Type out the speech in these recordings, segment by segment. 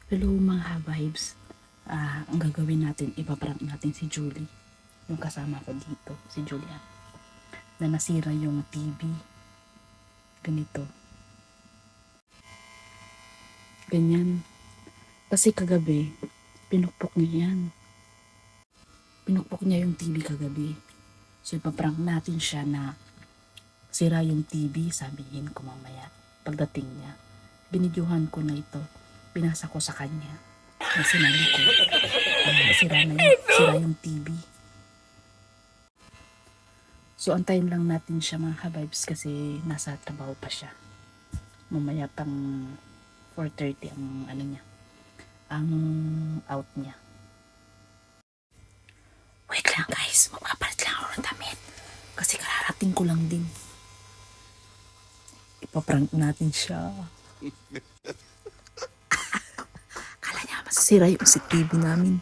Hello mga vibes. Ang gagawin natin, ipaprank natin si Julie. Yung kasama ko dito, si Julia. Na nasira yung TV. Ganito. Ganyan. Kasi kagabi, pinukpok niya yan. Pinukpok niya yung TV kagabi. So ipaprank natin siya na sira yung TV, sabihin ko mamaya. Pagdating niya, binidyohan ko na ito. Pinasa ko sa kanya. Na sinabi ko, sira yung TV. So antayin lang natin siya mga ka-vibes kasi nasa trabaho pa siya. Mamaya pang 4:30 ang ano niya, ang out niya. Wait lang guys, magpapalit lang ako ng damit. Kasi kararating ko lang din. Ipaprank natin siya. Kala niya masasira yung si TV namin.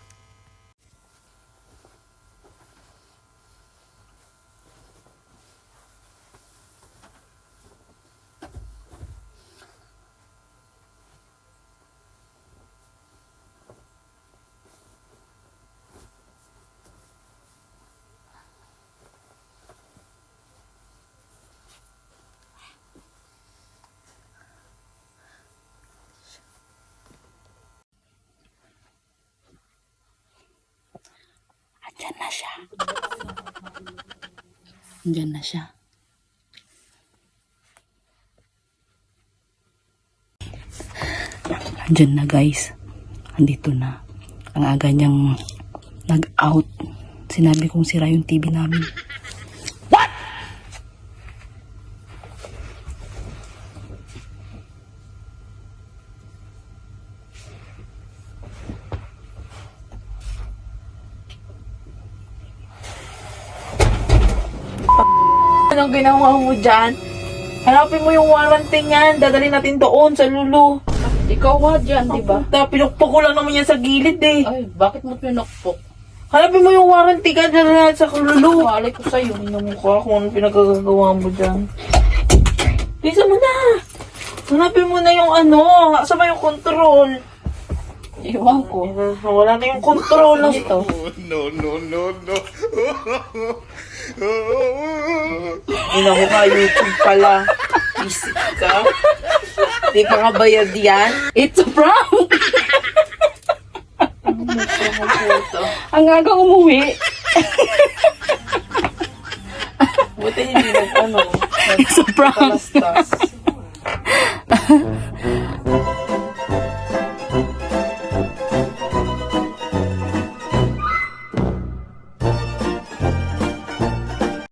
Andyan na siya. Andyan na siya. Andyan na guys. Andito na. Ang aga niyang nag-out. Sinabi kong sira yung TV namin. What? Anong ginawa mo dyan? Hanapin mo yung warranty niyan. Dadali natin doon sa Lulu. Ikaw nga dyan, di ba? Pinukpok ko lang naman yan sa gilid eh. Ay, bakit mo pinakpok? Hanapin mo yung warranty ka. Dadali natin sa Lulu. Malay ko sa'yo. Mukha kung ano pinagagagawa mo dyan. Bisa mo na. Hanapin mo na yung ano. Saan ba yung control? Iwan ko. Wala na yung control. Ito. Ina ko ka, YouTube pala. Isip ka. Di pa nga bayad yan. It's a prank! Ang aga umuwi. Buti hindi nag-ano. It's a prank. Nagpalastas.